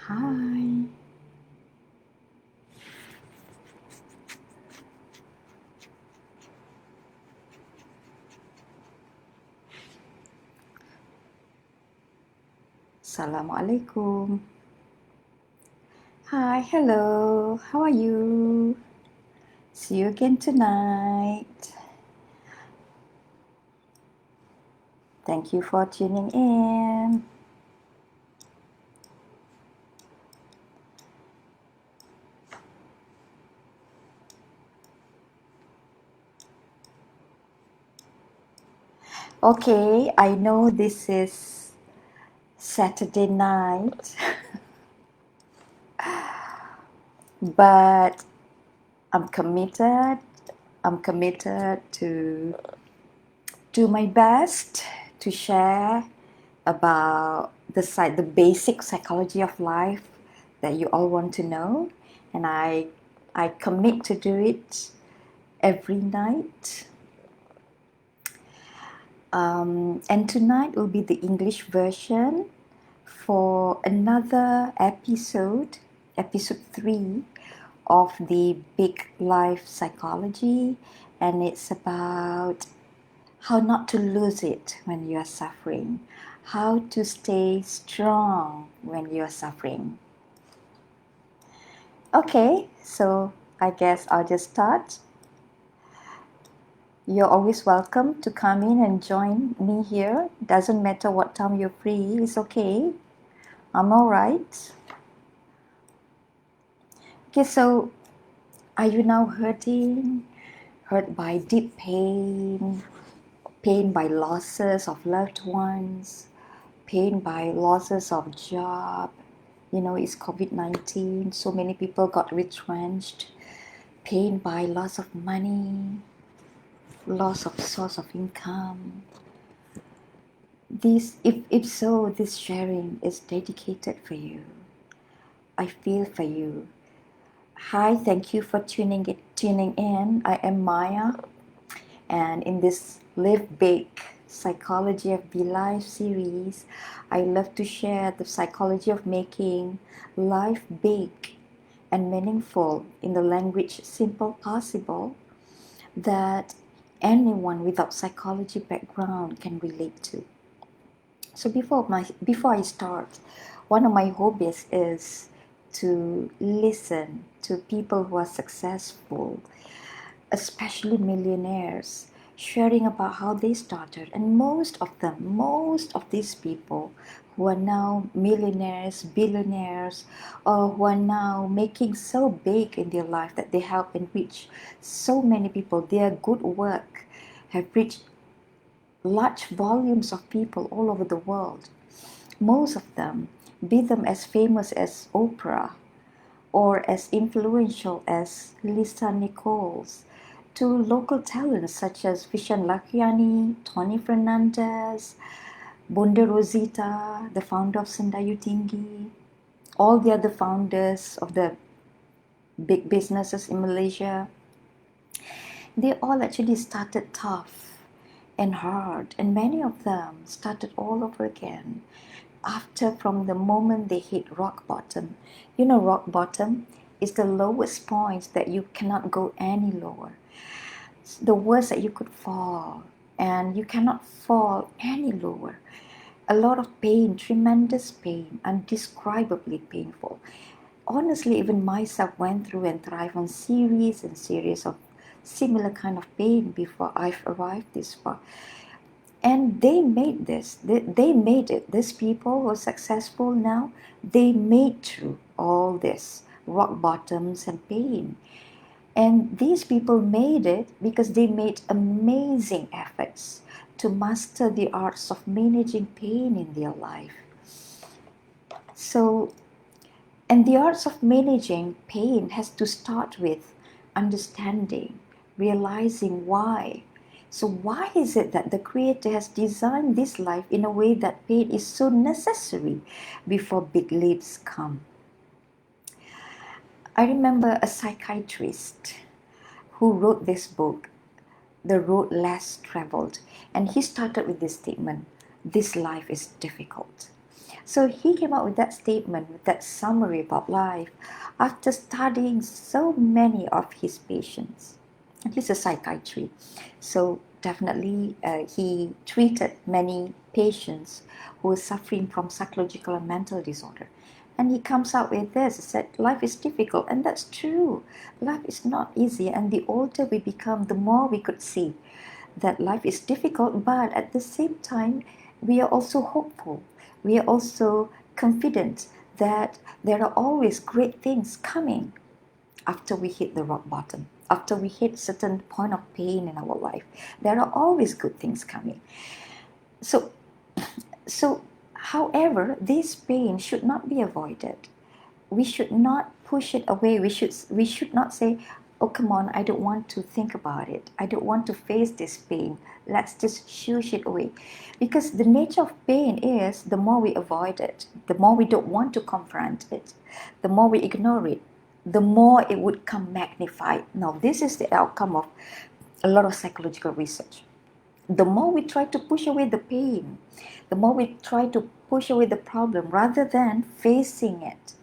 Hi. Assalamualaikum. Hi, hello. How are you? See you again tonight. Thank you for tuning in. Okay, I know this is Saturday night, but I'm committed. I'm committed to do my best to share about the basic psychology of life that you all want to know, and I commit to do it every night. And tonight will be the English version for another episode 3 of the Big Life Psychology, and it's about how not to lose it when you are suffering, how to stay strong when you are suffering. Okay, so I guess I'll just start. You're always welcome to come in and join me here. Doesn't matter what time you're free, it's okay. I'm all right. Okay, so are you now hurting? Hurt by deep pain? Pain by losses of loved ones? Pain by losses of job? You know, it's COVID-19. So many people got retrenched. Pain by loss of money, loss of source of income. If so, this sharing is dedicated for you. I feel for you. Hi, thank you for tuning in. I am Maya, and in this Live Big Psychology of Be Life series, I love to share the psychology of making life big and meaningful in the language simple possible that anyone without psychology background can relate to. So before I start, one of my hobbies is to listen to people who are successful, especially millionaires, sharing about how they started. And most of these people who are now millionaires, billionaires, or who are now making so big in their life that they help and reach so many people, their good work have reached large volumes of people all over the world. Most of them, be them as famous as Oprah or as influential as Lisa Nichols, to local talents such as Vishen Lakhiani, Tony Fernandez, Bunda Rosita, the founder of Sendayu Tinggi, all the other founders of the big businesses in Malaysia, they all actually started tough and hard, and many of them started all over again after from the moment they hit rock bottom. You know, rock bottom is the lowest point that you cannot go any lower. It's the worst that you could fall, and you cannot fall any lower. A lot of pain, tremendous pain, undescribably painful. Honestly, even myself went through and thrived on series and series of similar kind of pain before I've arrived this far. And they made this. They made it. These people who are successful now, they made through all this rock bottoms and pain. And these people made it because they made amazing efforts to master the arts of managing pain in their life. So, and the arts of managing pain has to start with understanding, realizing why. So, why is it that the Creator has designed this life in a way that pain is so necessary before big leaps come? I remember a psychiatrist who wrote this book, The Road Less Traveled, and he started with this statement: this life is difficult. So he came out with that statement, with that summary about life, after studying so many of his patients. And he's a psychiatrist, so definitely he treated many patients who were suffering from psychological and mental disorder. And he comes out with this, he said, life is difficult, and that's true. Life is not easy, and the older we become, the more we could see that life is difficult, but at the same time, we are also hopeful. We are also confident that there are always great things coming after we hit the rock bottom, after we hit certain point of pain in our life. There are always good things coming. So, so however, this pain should not be avoided. We should not push it away. We should not say, oh, come on, I don't want to think about it. I don't want to face this pain. Let's just shush it away. Because the nature of pain is the more we avoid it, the more we don't want to confront it, the more we ignore it, the more it would come magnified. Now, this is the outcome of a lot of psychological research. The more we try to push away the pain, the more we try to push away the problem rather than facing it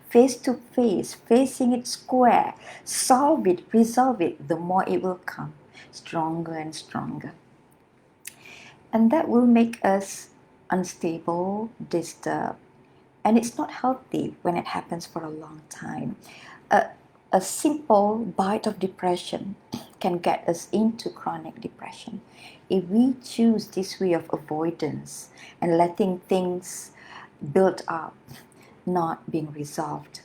face to face, facing it square, solve it, resolve it, the more it will come stronger and stronger. And that will make us unstable, disturbed, and it's not healthy when it happens for a long time. A simple bite of depression can get us into chronic depression if we choose this way of avoidance and letting things build up, not being resolved.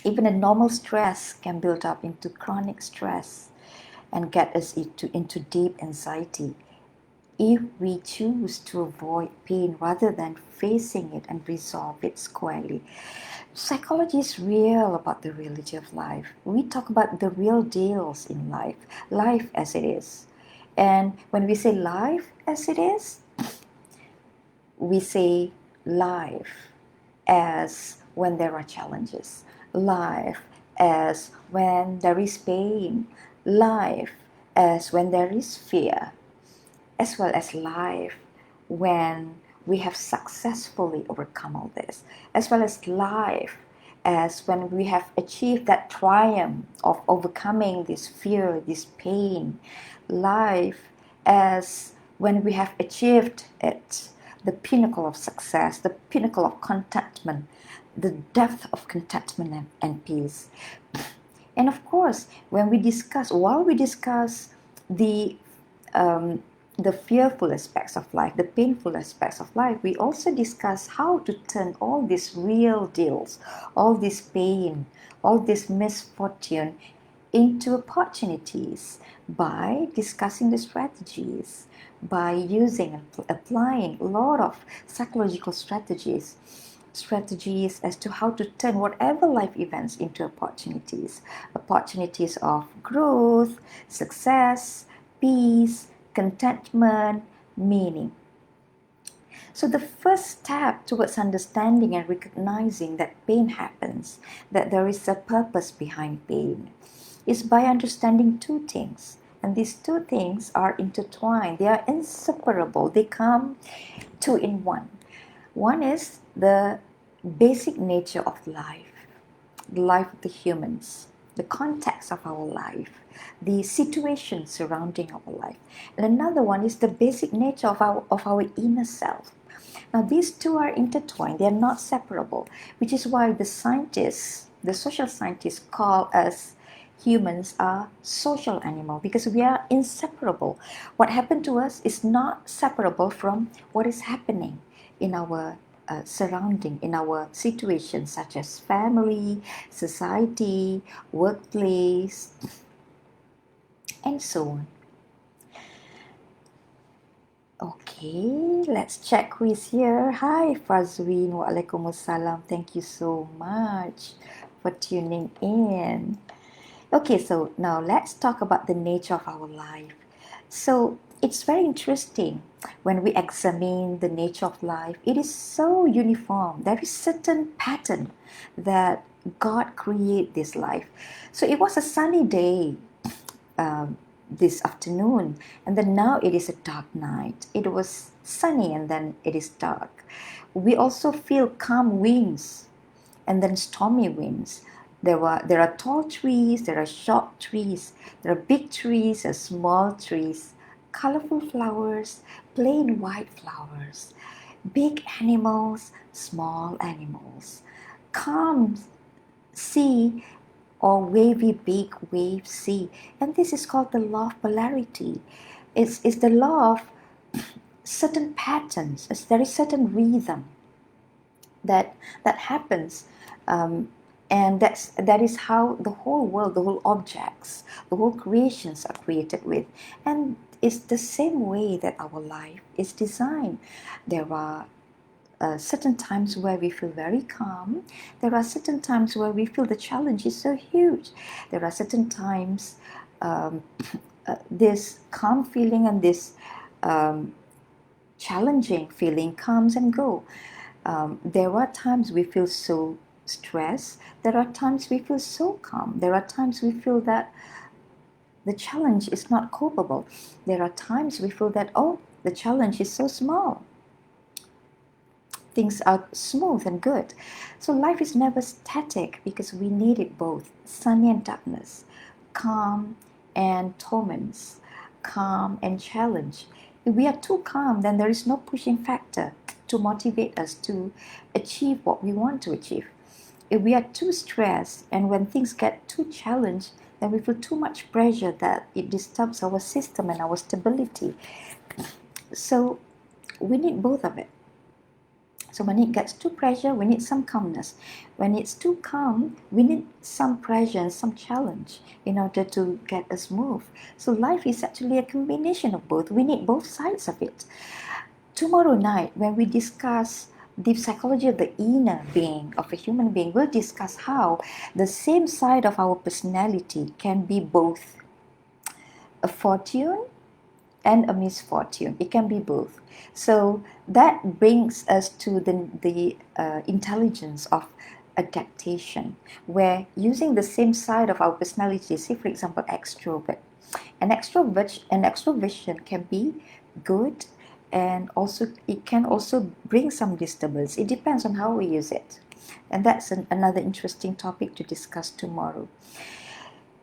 Even a normal stress can build up into chronic stress and get us into deep anxiety if we choose to avoid pain rather than facing it and resolve it squarely. Psychology is real about the reality of life. We talk about the real deals in life, life as it is. And when we say life as it is, we say life as when there are challenges, life as when there is pain, life as when there is fear, as well as life when we have successfully overcome all this, as well as life as when we have achieved that triumph of overcoming this fear, this pain, life as when we have achieved it, the pinnacle of success, the pinnacle of contentment, the depth of contentment and peace. And of course, while we discuss the fearful aspects of life, the painful aspects of life, we also discuss how to turn all these real deals, all this pain, all this misfortune into opportunities by discussing the strategies, by using and applying a lot of psychological strategies as to how to turn whatever life events into opportunities of growth, success, peace, contentment, meaning. So the first step towards understanding and recognizing that pain happens, that there is a purpose behind pain, is by understanding two things. And these two things are intertwined. They are inseparable. They come two in one. One is the basic nature of life, the life of the humans, the context of our life, the situation surrounding our life. And another one is the basic nature of our inner self. Now, these two are intertwined, they are not separable, which is why the scientists, the social scientists, call us humans are social animal because we are inseparable. What happened to us is not separable from what is happening in our surrounding, in our situations such as family, society, workplace, and so on. Okay, let's check who is here. Hi, Fazwin. Waalaikumsalam. Thank you so much for tuning in. Okay, so now let's talk about the nature of our life. So it's very interesting when we examine the nature of life. It is so uniform. There is certain pattern that God created this life. So it was a sunny day this afternoon, and then now it is a dark night. It was sunny and then it is dark. We also feel calm winds and then stormy winds. There are tall trees, there are short trees, there are big trees, there are small trees, colorful flowers, plain white flowers, big animals, small animals, calm sea or wavy big wave sea. And this is called the law of polarity. It's the law of certain patterns. There is certain rhythm that happens, and that is how the whole world, the whole objects, the whole creations are created with. And it's the same way that our life is designed. There are certain times where we feel very calm. There are certain times where we feel the challenge is so huge. There are certain times this calm feeling and this challenging feeling comes and go. There are times we feel so stressed. There are times we feel so calm. There are times we feel that the challenge is not copable. There are times we feel that, oh, the challenge is so small. Things are smooth and good. So life is never static because we need it both, sunny and darkness, calm and torments, calm and challenge. If we are too calm, then there is no pushing factor to motivate us to achieve what we want to achieve. If we are too stressed and when things get too challenged, then we feel too much pressure that it disturbs our system and our stability. So we need both of it. So when it gets too pressure, we need some calmness. When it's too calm, we need some pressure and some challenge in order to get us move. So life is actually a combination of both. We need both sides of it. Tomorrow night, when we discuss the psychology of the inner being of a human being, we'll discuss how the same side of our personality can be both a fortune and a misfortune. It can be both. So that brings us to the intelligence of adaptation, where using the same side of our personality, say for example extrovert, an extroversion can be good, and also it can also bring some disturbance. It depends on how we use it, and that's another interesting topic to discuss tomorrow.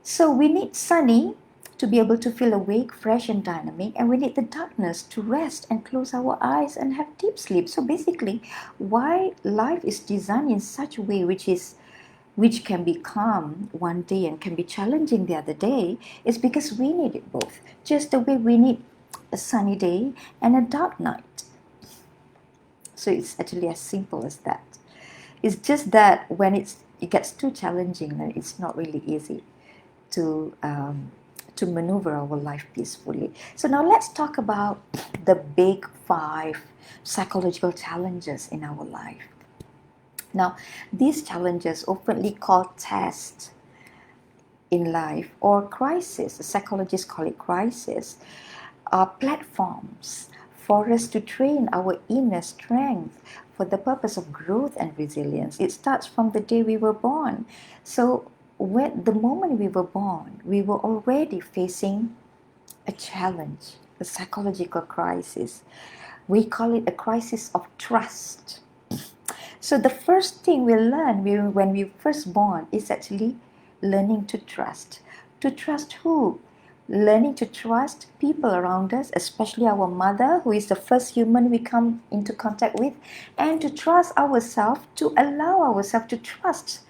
So we need sunny to be able to feel awake, fresh, and dynamic, and we need the darkness to rest and close our eyes and have deep sleep. So basically, why life is designed in such a way which can be calm one day and can be challenging the other day is because we need it both. Just the way we need a sunny day and a dark night. So it's actually as simple as that. It's just that when it gets too challenging, then it's not really easy to maneuver our life peacefully. So now let's talk about the big 5 psychological challenges in our life. Now, these challenges, oftenly called tests in life or crisis, psychologists call it crisis, are platforms for us to train our inner strength for the purpose of growth and resilience. It starts from the day we were born. So the moment we were born, we were already facing a challenge, a psychological crisis. We call it a crisis of trust. So the first thing we learn when we first born is actually learning to trust. To trust who? Learning to trust people around us, especially our mother, who is the first human we come into contact with, and to trust ourselves, to allow ourselves to trust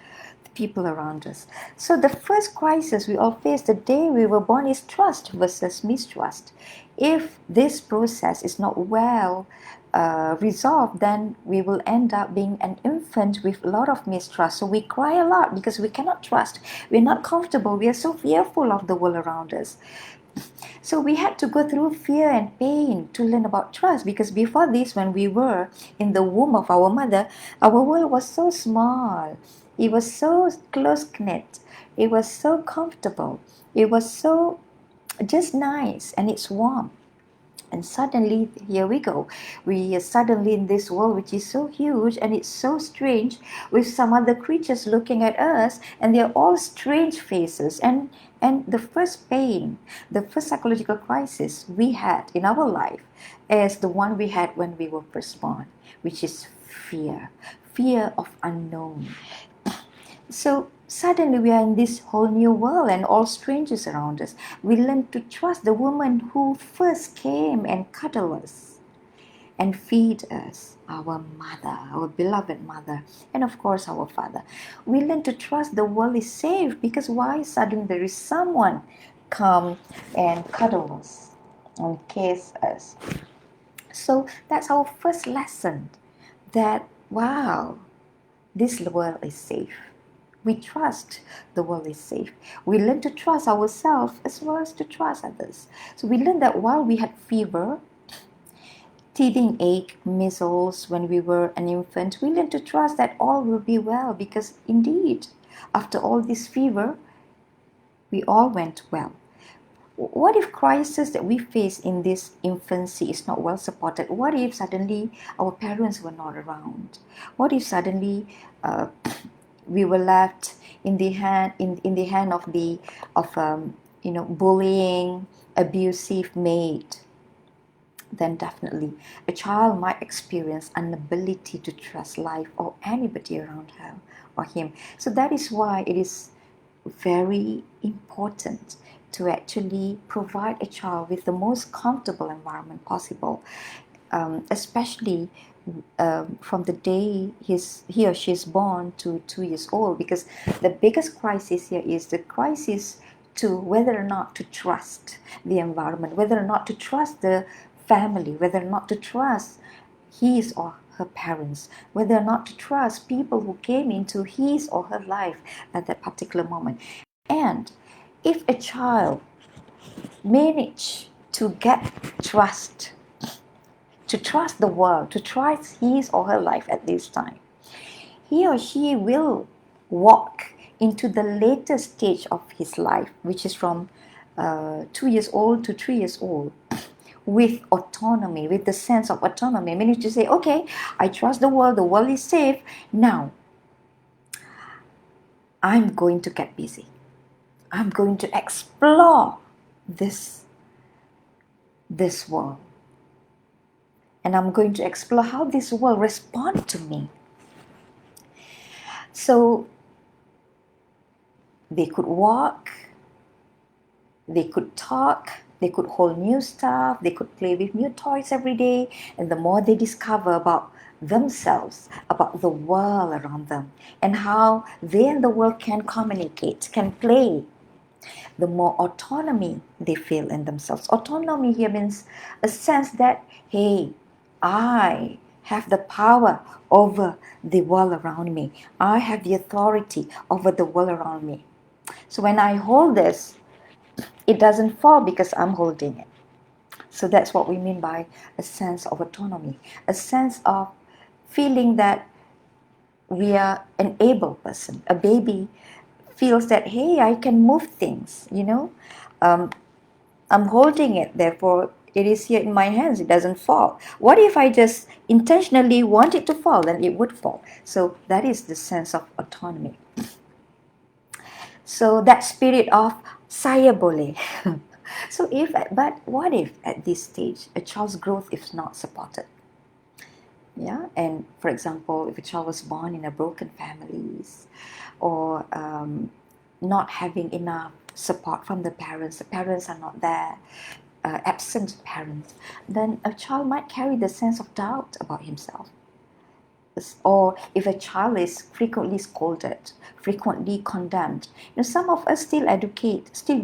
people around us. So the first crisis we all face the day we were born is trust versus mistrust. If this process is not well resolved, then we will end up being an infant with a lot of mistrust. So we cry a lot because we cannot trust. We're not comfortable. We are so fearful of the world around us. So we had to go through fear and pain to learn about trust, because before this, when we were in the womb of our mother, our world was so small. It was so close-knit. It was so comfortable. It was so just nice, and it's warm. And suddenly, here we go. We are suddenly in this world which is so huge and it's so strange, with some other creatures looking at us, and they're all strange faces. And the first pain, the first psychological crisis we had in our life is the one we had when we were first born, which is fear of unknown. So suddenly we are in this whole new world and all strangers around us. We learn to trust the woman who first came and cuddled us and feed us, our mother, our beloved mother, and of course our father. We learn to trust the world is safe because why suddenly there is someone come and cuddle us and kiss us. So that's our first lesson, that wow, this world is safe. We trust the world is safe. We learn to trust ourselves as well as to trust others. So we learned that while we had fever, teething ache, measles when we were an infant, we learn to trust that all will be well because indeed, after all this fever, we all went well. What if crisis that we face in this infancy is not well supported? What if suddenly our parents were not around? What if suddenly we were left in the hand of bullying, abusive maid? Then definitely a child might experience an ability to trust life or anybody around her or him. So that is why it is very important to actually provide a child with the most comfortable environment possible, especially from the day he or she is born to 2 years old, because the biggest crisis here is the crisis to whether or not to trust the environment, whether or not to trust the family, whether or not to trust his or her parents, whether or not to trust people who came into his or her life at that particular moment. And if a child manage to get trust, to trust the world, to trust his or her life at this time, he or she will walk into the later stage of his life, which is from 2 years old to 3 years old, with autonomy, with the sense of autonomy, meaning to say, okay, I trust the world is safe. Now, I'm going to get busy. I'm going to explore this world. And I'm going to explore how this world responds to me. So they could walk, they could talk, they could hold new stuff, they could play with new toys every day. And the more they discover about themselves, about the world around them, and how they and the world can communicate, can play, the more autonomy they feel in themselves. Autonomy here means a sense that, hey, I have the power over the world around me. I have the authority over the world around me. So when I hold this, it doesn't fall because I'm holding it. So that's what we mean by a sense of autonomy, a sense of feeling that we are an able person. A baby feels that, hey, I can move things, I'm holding it, therefore it is here in my hands, it doesn't fall. What if I just intentionally want it to fall? Then it would fall. So that is the sense of autonomy. So that spirit of saya boleh. But what if at this stage a child's growth is not supported? Yeah, and for example, if a child was born in a broken families, or not having enough support from the parents are not there, absent parents, then a child might carry the sense of doubt about himself. Or if a child is frequently scolded, frequently condemned, some of us still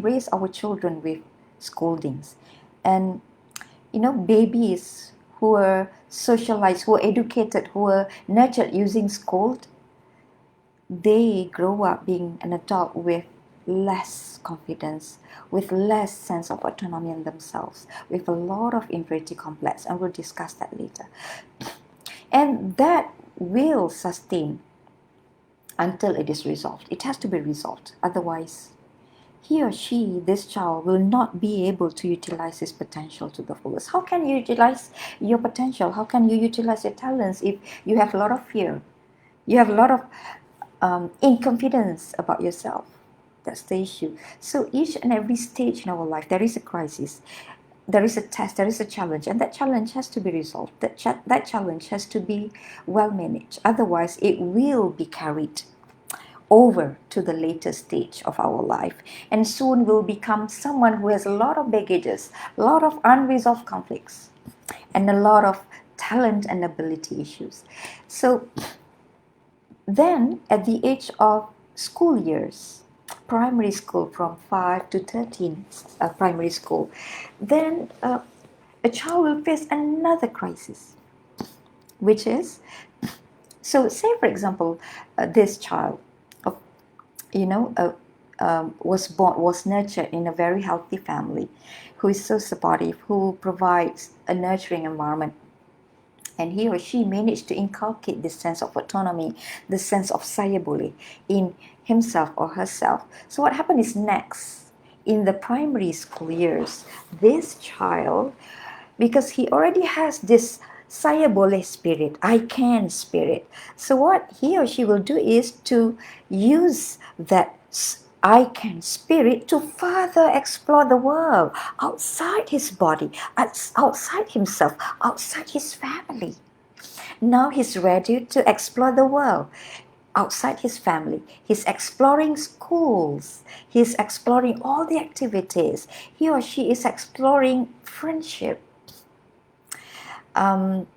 raise our children with scoldings. And babies who are socialized, who are educated, who are nurtured using scold, they grow up being an adult with less confidence, with less sense of autonomy in themselves, with a lot of inferiority complex, and we'll discuss that later. And that will sustain until it is resolved. It has to be resolved. Otherwise, he or she, this child, will not be able to utilize his potential to the fullest. How can you utilize your potential? How can you utilize your talents if you have a lot of fear? You have a lot of inconfidence about yourself. That's the issue. So each and every stage in our life, there is a crisis. there is a test, there is a challenge, and that challenge has to be resolved. That challenge has to be well managed. Otherwise, it will be carried over to the later stage of our life, and soon will become someone who has a lot of baggages, a lot of unresolved conflicts, and a lot of talent and ability issues. So then, at the age of school years, primary school from 5 to 13, primary school, then a child will face another crisis, which is, so say for example, this child, you know, was nurtured in a very healthy family, who is so supportive, who provides a nurturing environment, and he or she managed to inculcate this sense of autonomy, the sense of saya boleh in himself or herself. So what happened is, next, in the primary school years, this child, because he already has this saya boleh spirit, I can spirit. So what he or she will do is to use that I can spirit to further explore the world outside his body, outside himself, outside his family. Now he's ready to explore the world outside his family. He's exploring schools. He's exploring all the activities. He or she is exploring friendship.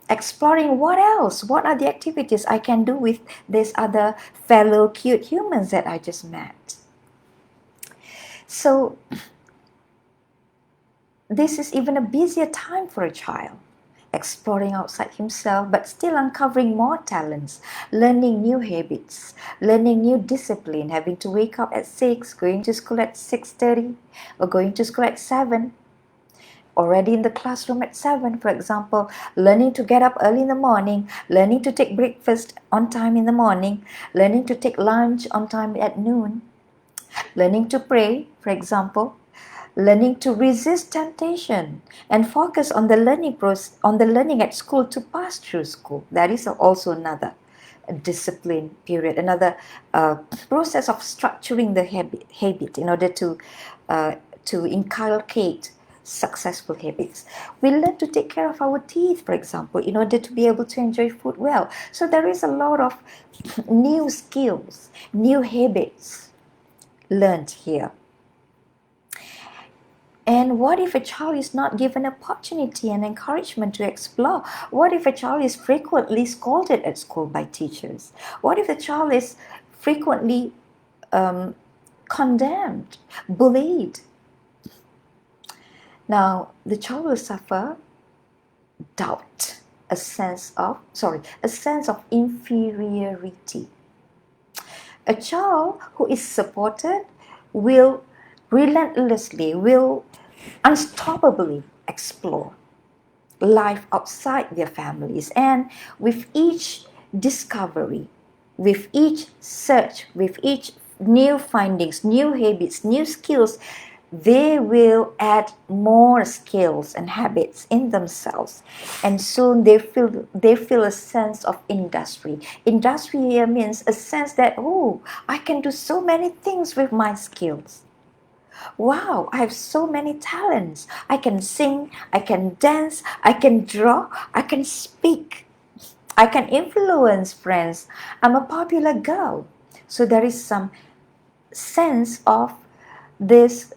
Exploring what else? What are the activities I can do with these other fellow cute humans that I just met? So this is even a busier time for a child, exploring outside himself, but still uncovering more talents, learning new habits, learning new discipline, having to wake up at 6, going to school at 6:30, or going to school at 7. Already in the classroom at 7, for example, learning to get up early in the morning, learning to take breakfast on time in the morning, learning to take lunch on time at noon, learning to pray, for example, learning to resist temptation and focus on the learning at school to pass through school. That is also another discipline period, another process of structuring the habit in order to inculcate successful habits. We learn to take care of our teeth, for example, in order to be able to enjoy food well. So there is a lot of new skills, new habits learned here. And what if a child is not given opportunity and encouragement to explore? What if a child is frequently scolded at school by teachers? What if the child is frequently condemned, bullied? Now, the child will suffer doubt, a sense of inferiority. A child who is supported will relentlessly, will unstoppably explore life outside their families. And with each discovery, with each search, with each new findings, new habits, new skills, they will add more skills and habits in themselves, and soon they feel a sense of industry. Industry here means a sense that, oh, I can do so many things with my skills. Wow, I have so many talents. I can sing, I can dance, I can draw, I can speak, I can influence friends. I'm a popular girl. So there is some sense of this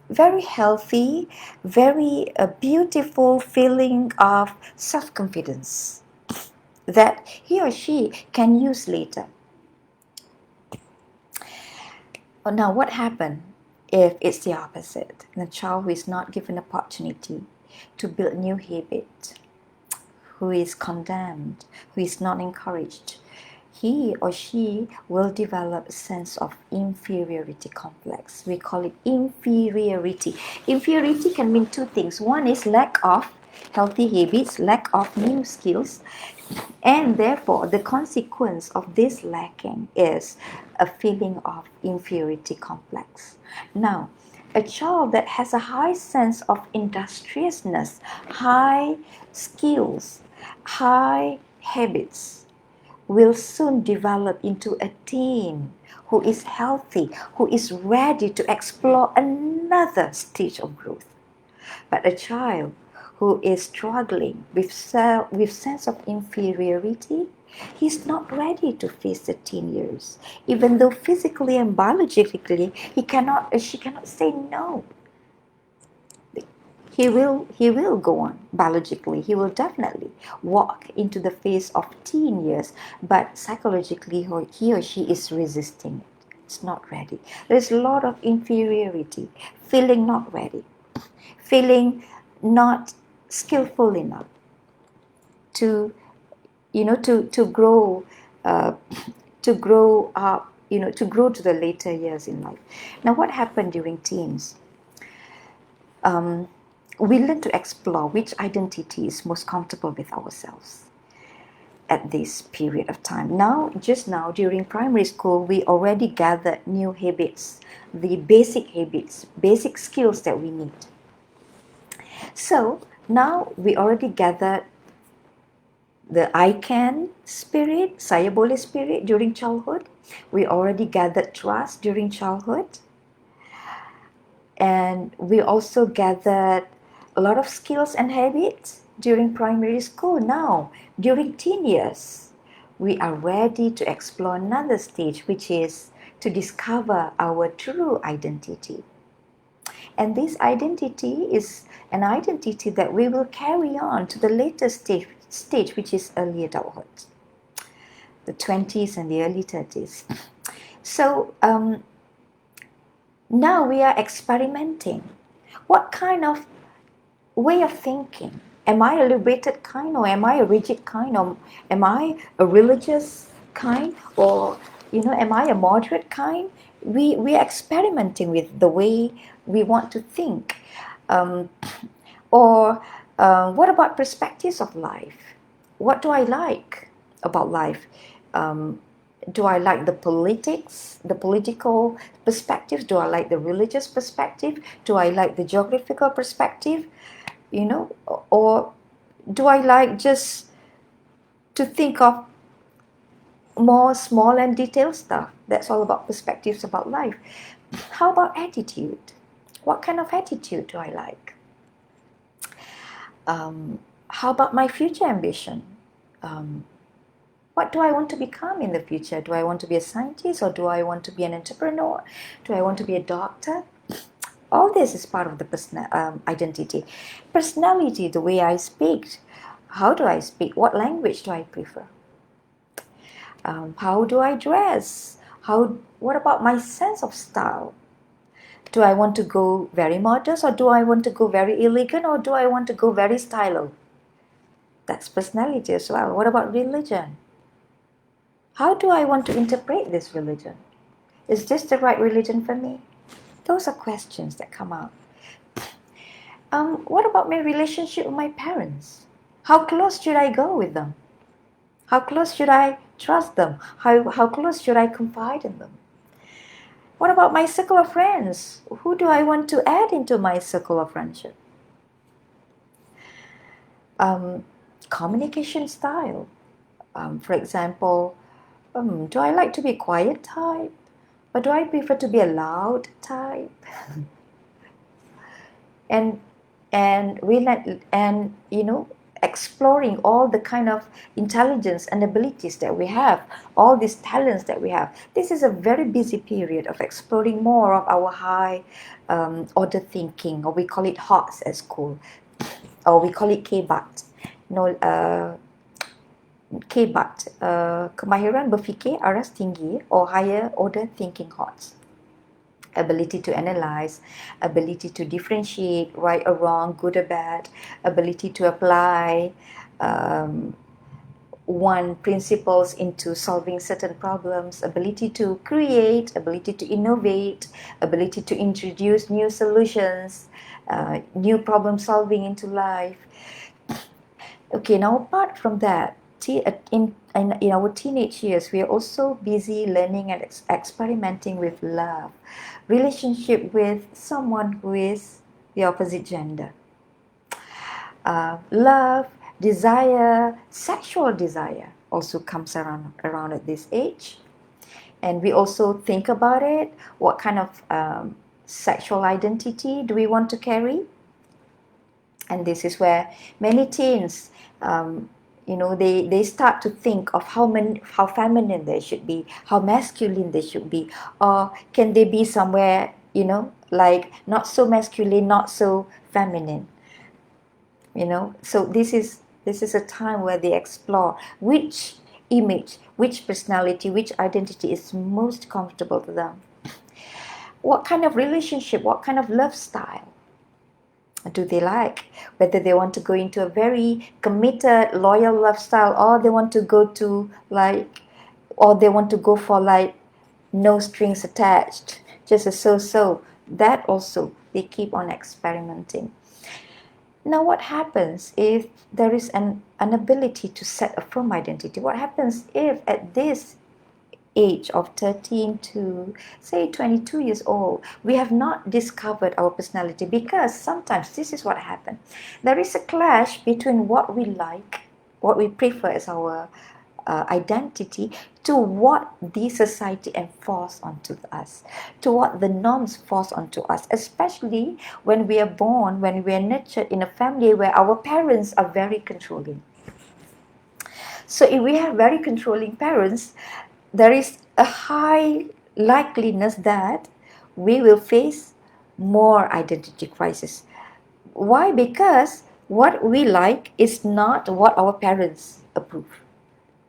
very healthy, very beautiful feeling of self-confidence that he or she can use later. Now, what happens if it's the opposite? The child who is not given opportunity to build new habits, who is condemned, who is not encouraged, he or she will develop a sense of inferiority complex. We call it inferiority. Inferiority can mean two things. One is lack of healthy habits, lack of new skills, and therefore the consequence of this lacking is a feeling of inferiority complex. Now, a child that has a high sense of industriousness, high skills, high habits, will soon develop into a teen who is healthy, who is ready to explore another stage of growth. But a child who is struggling with sense of inferiority, he's not ready to face the teen years. Even though physically and biologically she cannot say no. He will go on biologically. He will definitely walk into the phase of teen years, but psychologically he or she is resisting it. It's not ready. There's a lot of inferiority, feeling not ready, feeling not skillful enough to to grow uh, to grow up, to grow to the later years in life. Now, what happened during teens? We learn to explore which identity is most comfortable with ourselves at this period of time. Just now, during primary school, we already gathered new habits, the basic habits, basic skills that we need. So now we already gathered the I can spirit, saya boleh spirit during childhood. We already gathered trust during childhood. And we also gathered a lot of skills and habits during primary school. Now, during teen years, we are ready to explore another stage, which is to discover our true identity. And this identity is an identity that we will carry on to the later stage, which is early adulthood, the 20s and the early 30s. So now we are experimenting. What kind of way of thinking? Am I a liberated kind, or am I a rigid kind, or am I a religious kind, or am I a moderate kind? We are experimenting with the way we want to think. Or what about perspectives of life? What do I like about life? Do I like the political perspectives? Do I like the religious perspective? Do I like the geographical perspective? Or do I like just to think of more small and detailed stuff? That's all about perspectives about life. How about attitude? What kind of attitude do I like? How about my future ambition? What do I want to become in the future? Do I want to be a scientist, or do I want to be an entrepreneur? Do I want to be a doctor? All this is part of the identity. Personality, the way I speak. How do I speak? What language do I prefer? How do I dress? What about my sense of style? Do I want to go very modest, or do I want to go very elegant, or do I want to go very stylish? That's personality as well. What about religion? How do I want to interpret this religion? Is this the right religion for me? Those are questions that come up. What about my relationship with my parents? How close should I go with them? How close should I trust them? How close should I confide in them? What about my circle of friends? Who do I want to add into my circle of friendship? Communication style. For example, do I like to be a quiet type? Or do I prefer to be a loud type? and exploring all the kind of intelligence and abilities that we have, all these talents that we have. This is a very busy period of exploring more of our high order thinking, or we call it HOTS at school, or we call it KBAT. KBAT, kemahiran berfikir aras tinggi, or higher order thinking HOTS. Ability to analyze, ability to differentiate right or wrong, good or bad, ability to apply one principles into solving certain problems, ability to create, ability to innovate, ability to introduce new solutions, new problem solving into life. Okay, now apart from that, in our teenage years, we are also busy learning and experimenting with love, relationship with someone who is the opposite gender. Love, desire, sexual desire also comes around at this age. And we also think about it. What kind of sexual identity do we want to carry? And this is where many teens, they start to think of how feminine they should be, how masculine they should be, or can they be somewhere, like not so masculine, not so feminine. So this is a time where they explore which image, which personality, which identity is most comfortable to them. What kind of relationship, what kind of love style do they like? Whether they want to go into a very committed, loyal love style, or they want to go to or they want to go for no strings attached, just a so-so. That also, they keep on experimenting. Now, what happens if there is an ability to set a firm identity? What happens if at this age of 13 to say 22 years old, we have not discovered our personality? Because sometimes this is what happens. There is a clash between what we like, what we prefer as our identity, to what the society enforce onto us, to what the norms force onto us, especially when we are born, when we are nurtured in a family where our parents are very controlling. So if we have very controlling parents, there is a high likeliness that we will face more identity crisis. Why? Because what we like is not what our parents approve.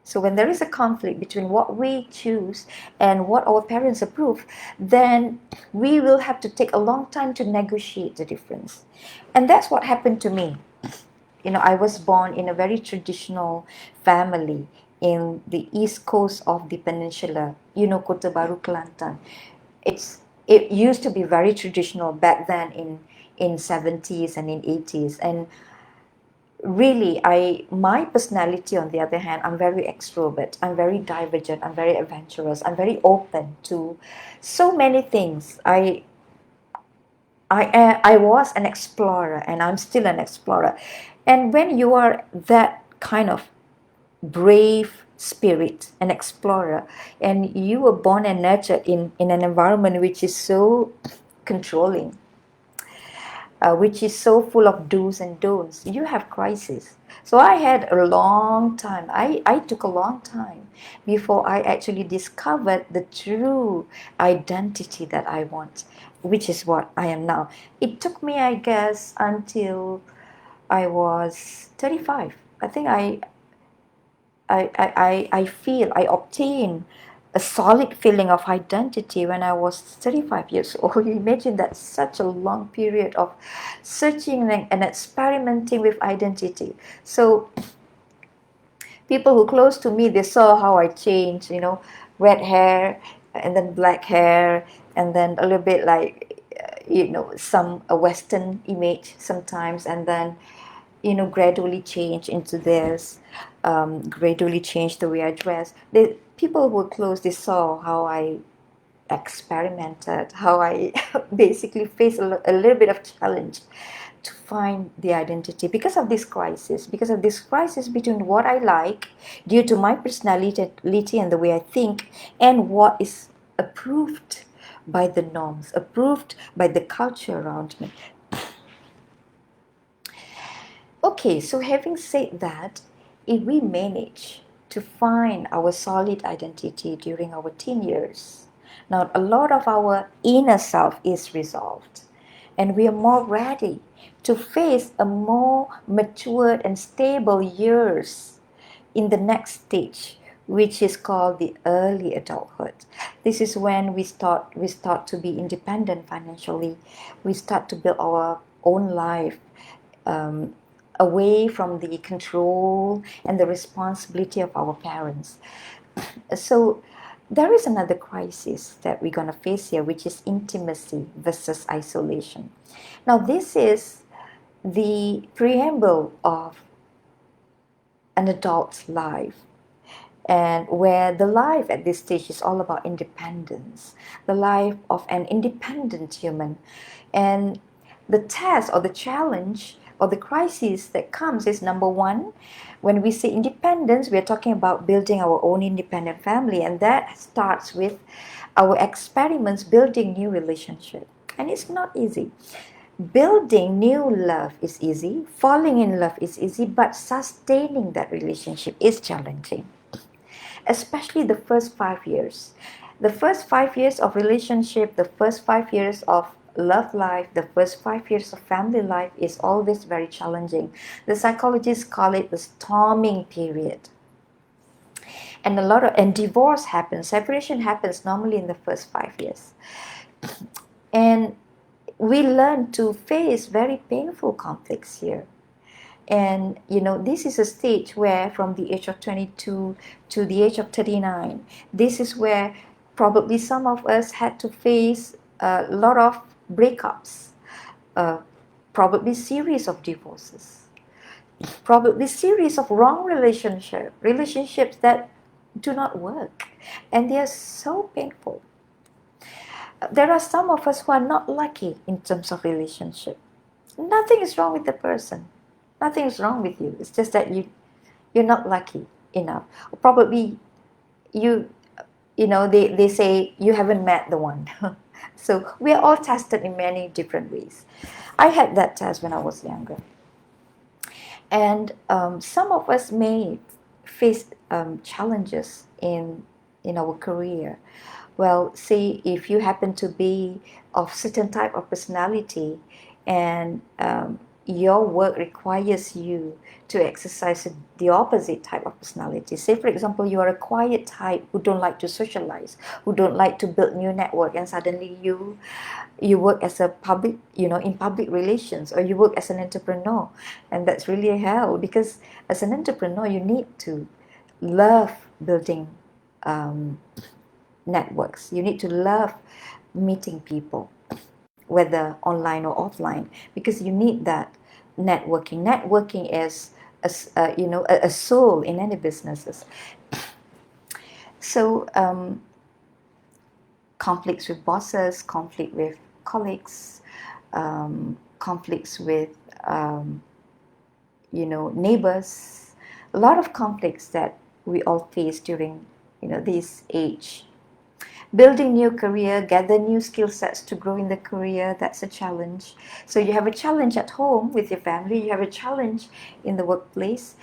So when there is a conflict between what we choose and what our parents approve, then we will have to take a long time to negotiate the difference. And that's what happened to me. I was born in a very traditional family in the east coast of the peninsula, Kota Baru, Kelantan. It used to be very traditional back then in 70s and in 80s. And really, my personality, on the other hand, I'm very extrovert, I'm very divergent, I'm very adventurous, I'm very open to so many things. I was an explorer, and I'm still an explorer. And when you are that kind of brave spirit, an explorer, and you were born and nurtured in an environment which is so controlling, which is so full of do's and don'ts, you have crisis. So I had a long time. I took a long time before I actually discovered the true identity that I want, which is what I am now. It took me, I guess, until I was 35. I think I feel I obtained a solid feeling of identity when I was 35 years old. You imagine that, such a long period of searching and experimenting with identity. So people who close to me, they saw how I changed, red hair and then black hair, and then a little bit some a Western image sometimes, and then gradually change into this, gradually change the way I dress. The people who were close, they saw how I experimented, how I basically faced a little bit of challenge to find the identity because of this crisis between what I like due to my personality and the way I think, and what is approved by the norms, approved by the culture around me. Okay, so having said that, if we manage to find our solid identity during our teen years, now a lot of our inner self is resolved, and we are more ready to face a more matured and stable years in the next stage, which is called the early adulthood. This is when we start to be independent financially. We start to build our own life, away from the control and the responsibility of our parents. So there is another crisis that we're going to face here, which is intimacy versus isolation. Now, this is the preamble of an adult's life, and where the life at this stage is all about independence, the life of an independent human. And the test or the challenge or the crisis that comes is, number one, when we say independence, we're talking about building our own independent family, and that starts with our experiments building new relationships. And it's not easy. building new love is easy, falling in love is easy, but sustaining that relationship is challenging, especially the first 5 years. The first 5 years of relationship, the first 5 years of love life, the first 5 years of family life is always very challenging. The psychologists call it the storming period. And divorce happens, separation happens normally in the first 5 years. And we learn to face very painful conflicts here. And this is a stage where from the age of 22 to the age of 39, this is where probably some of us had to face a lot of breakups, probably series of divorces, probably series of wrong relationships that do not work, and they are so painful. There are some of us who are not lucky in terms of relationship. Nothing is wrong with the person. Nothing is wrong with you. It's just that you're not lucky enough. Probably they say you haven't met the one. So we are all tested in many different ways. I had that test when I was younger. And some of us may face challenges in our career. Well, say if you happen to be of certain type of personality, and your work requires you to exercise the opposite type of personality. Say, for example, you are a quiet type who don't like to socialize, who don't like to build new network, and suddenly you work as a public, in public relations, or you work as an entrepreneur, and that's really a hell, because as an entrepreneur, you need to love building networks. You need to love meeting people, whether online or offline, because you need that networking. Networking is a soul in any businesses. So conflicts with bosses, conflict with colleagues, conflicts with neighbors, a lot of conflicts that we all face during this age. Building new career, gather new skill sets to grow in the career, that's a challenge. So you have a challenge at home with your family, you have a challenge in the workplace,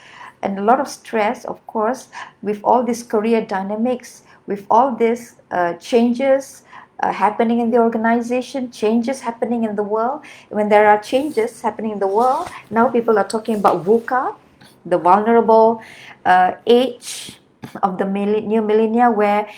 and a lot of stress, of course, with all these career dynamics, with all these changes happening in the organization, changes happening in the world. When there are changes happening in the world, now people are talking about VUCA, the vulnerable age of the new millennia, where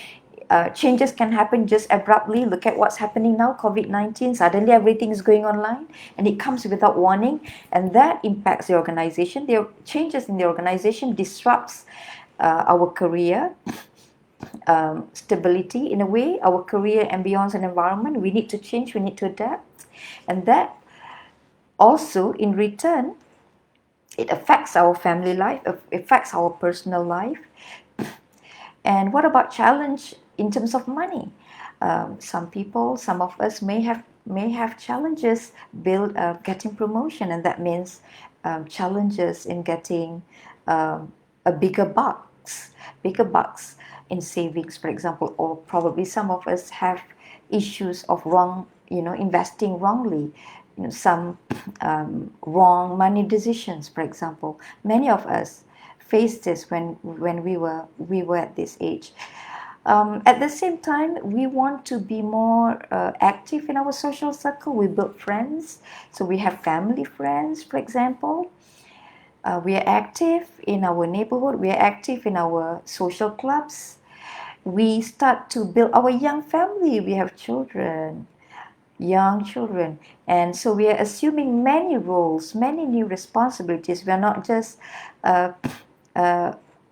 changes can happen just abruptly. Look at what's happening now, COVID-19. Suddenly everything is going online, and it comes without warning, and that impacts the organization. The changes in the organization disrupts our career stability in a way, our career ambience and environment. We need to change, we need to adapt, and that also in return, it affects our family life, it affects our personal life. And what about challenge in terms of money? Some of us may have challenges getting promotion, and that means challenges in getting a bigger bucks in savings, for example. Or probably some of us have issues of investing wrongly, some wrong money decisions, for example. Many of us faced this when we were at this age. At the same time, we want to be more active in our social circle. We build friends, so we have family friends, for example. We are active in our neighborhood. We are active in our social clubs. We start to build our young family. We have young children, and so we are assuming many roles, many new responsibilities. We are not just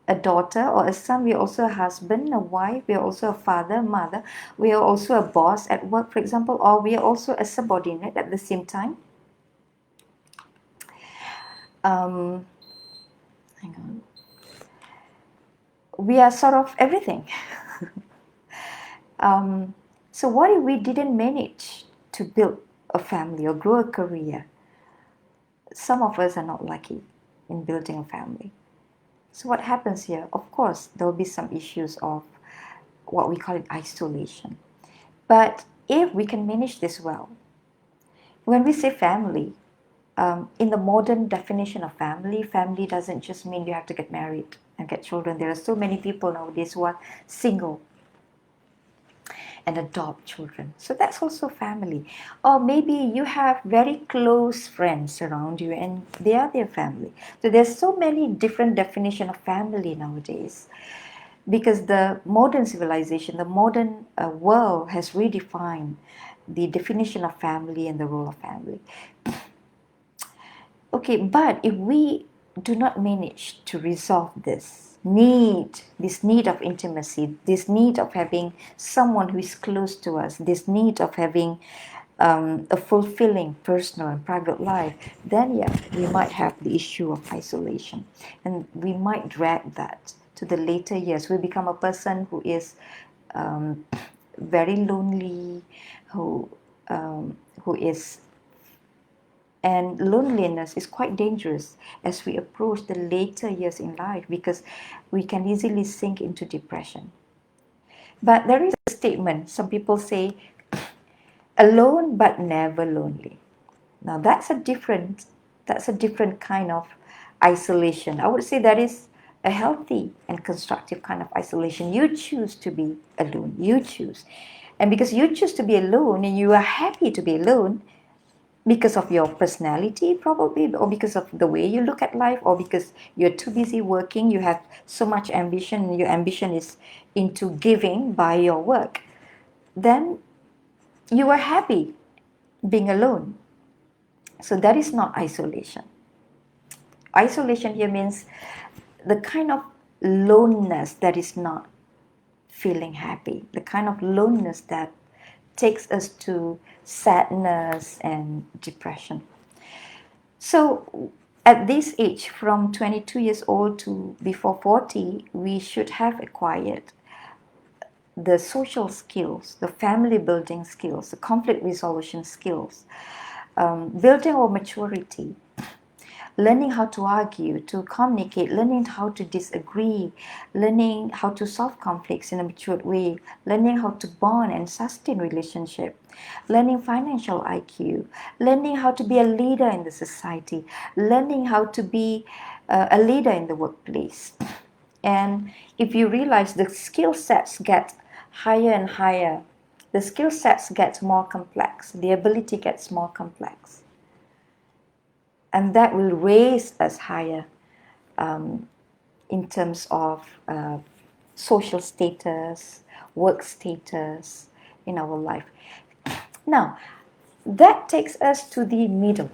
a daughter or a son, we are also a husband, a wife, we are also a father, mother, we are also a boss at work, for example, or we are also a subordinate at the same time. Hang on. We are sort of everything. So what if we didn't manage to build a family or grow a career? Some of us are not lucky in building a family. So what happens here? Of course, there will be some issues of what we call it isolation. But if we can manage this well, When we say family, in the modern definition of family, family doesn't just mean you have to get married and get children. There are so many people nowadays who are single and adopt children. So that's also family. Or maybe you have very close friends around you and they are their family. So there's so many different definitions of family nowadays because the modern civilization, the modern world has redefined the definition of family and the role of family. Okay, but if we do not manage to resolve this need of intimacy, this need of having someone who is close to us, this need of having a fulfilling personal and private life, then yeah, we might have the issue of isolation, and we might drag that to the later years. We become a person who is um, very lonely, who who is and loneliness is quite dangerous as we approach the later years in life because we can easily sink into depression. But there is a statement, some people say, alone but never lonely. Now that's a different kind of isolation. I would say that is a healthy and constructive kind of isolation. You choose to be alone. You choose. And because you choose to be alone and you are happy to be alone, because of your personality probably, or because of the way you look at life, or because you're too busy working, you have so much ambition and your ambition is into giving by your work, then you are happy being alone. So that is not isolation. Isolation here means the kind of loneliness that is not feeling happy, the kind of loneliness that takes us to sadness and depression. So at this age, from 22 years old to before 40, we should have acquired the social skills, the family building skills, the conflict resolution skills, building our maturity, learning how to argue, to communicate, learning how to disagree, learning how to solve conflicts in a matured way, learning how to bond and sustain relationship, learning financial IQ, learning how to be a leader in the society, learning how to be a leader in the workplace. And if you realize the skill sets get higher and higher, the skill sets get more complex, the ability gets more complex, and that will raise us higher in terms of social status, work status in our life. Now, that takes us to the middle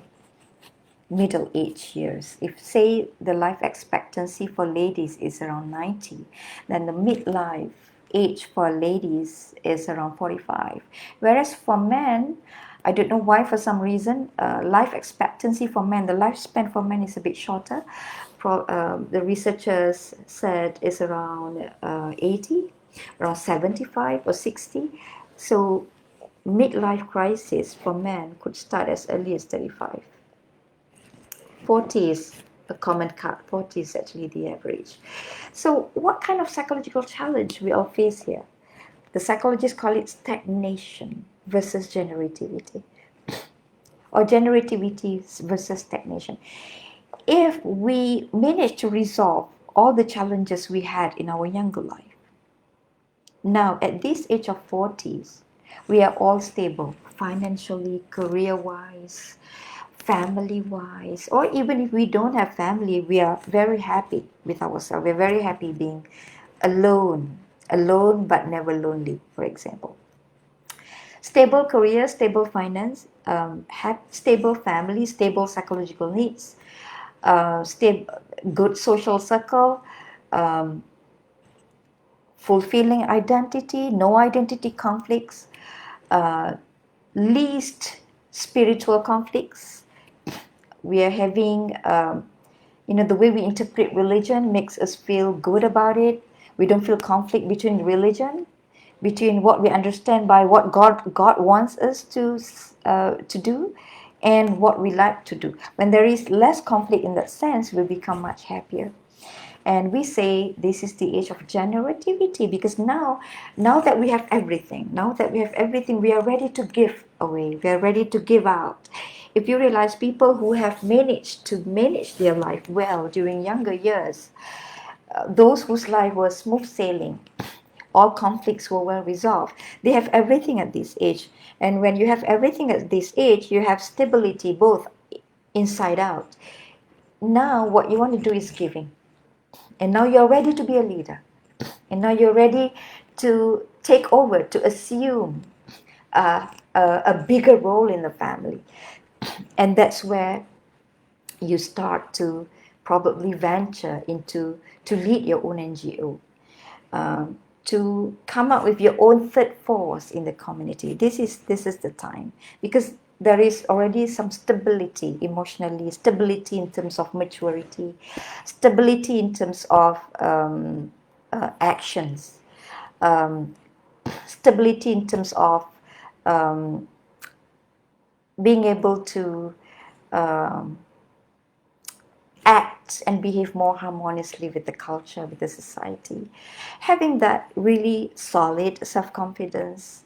age years. If say the life expectancy for ladies is around 90, then the midlife age for ladies is around 45. Whereas for men, I don't know why, for some reason, life expectancy for men, the lifespan for men is a bit shorter. The researchers said it's around 80, around 75 or 60. So midlife crisis for men could start as early as 35. 40 is a common cut. 40 is actually the average. So what kind of psychological challenge we all face here? The psychologists call it stagnation versus generativity, or generativity versus stagnation. If we manage to resolve all the challenges we had in our younger life, now at this age of 40s, we are all stable financially, career-wise, family-wise, or even if we don't have family, we are very happy with ourselves. We're very happy being alone but never lonely, for example. Stable career, stable finance, stable family, stable psychological needs, good social circle, um, fulfilling identity, no identity conflicts, uh, least spiritual conflicts. We are having, the way we interpret religion makes us feel good about it. We don't feel conflict between religion, between what we understand by what God wants us to do, and what we like to do. When there is less conflict in that sense, we become much happier. And we say this is the age of generativity, because now that we have everything, we are ready to give away, we are ready to give out. If you realize, people who have managed to manage their life well during younger years, those whose life was smooth sailing, all conflicts were well resolved, they have everything at this age. And when you have everything at this age, you have stability both inside out. Now what you want to do is giving, and now you're ready to be a leader, and now you're ready to take over, to assume a bigger role in the family. And that's where you start to probably venture into to lead your own NGO, to come up with your own third force in the community. This is the time, because there is already some stability emotionally, stability in terms of maturity, stability in terms of actions, stability in terms of being able to act and behave more harmoniously with the culture, with the society. Having that really solid self-confidence,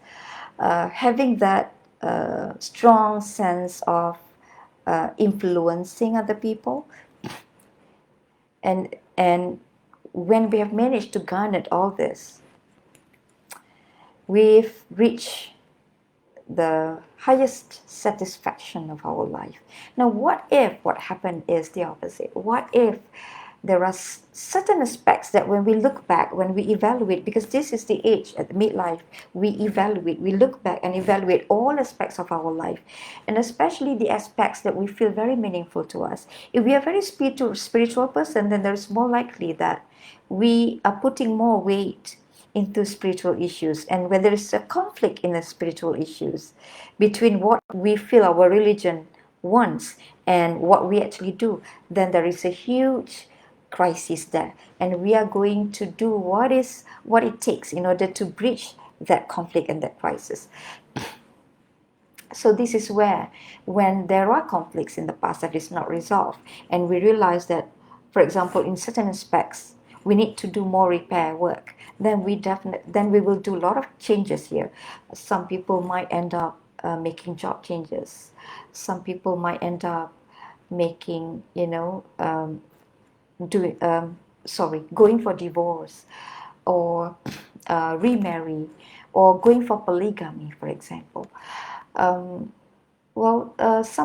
having that strong sense of influencing other people, and when we have managed to garner all this, we've reached the highest satisfaction of our life. Now, what if what happened is the opposite? What if there are certain aspects that when we look back, when we evaluate, because this is the age at midlife, we evaluate, we look back and evaluate all aspects of our life, and especially the aspects that we feel very meaningful to us. If we are a very spiritual person, then there's more likely that we are putting more weight into spiritual issues. And when there is a conflict in the spiritual issues between what we feel our religion wants and what we actually do, then there is a huge crisis there, and we are going to do what it takes in order to bridge that conflict and that crisis. So this is where, when there are conflicts in the past that is not resolved, and we realize that, for example, in certain aspects we need to do more repair work, then we will do a lot of changes here. Some people might end up making job changes. Some people might end up making, going for divorce, or remarry, or going for polygamy, for example. Some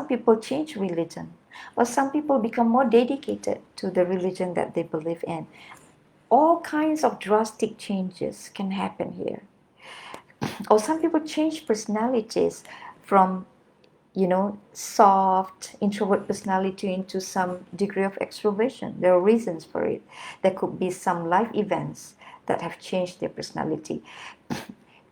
people change religion, or some people become more dedicated to the religion that they believe in. All kinds of drastic changes can happen here. Or some people change personalities from, soft introvert personality into some degree of extroversion. There are reasons for it. There could be some life events that have changed their personality.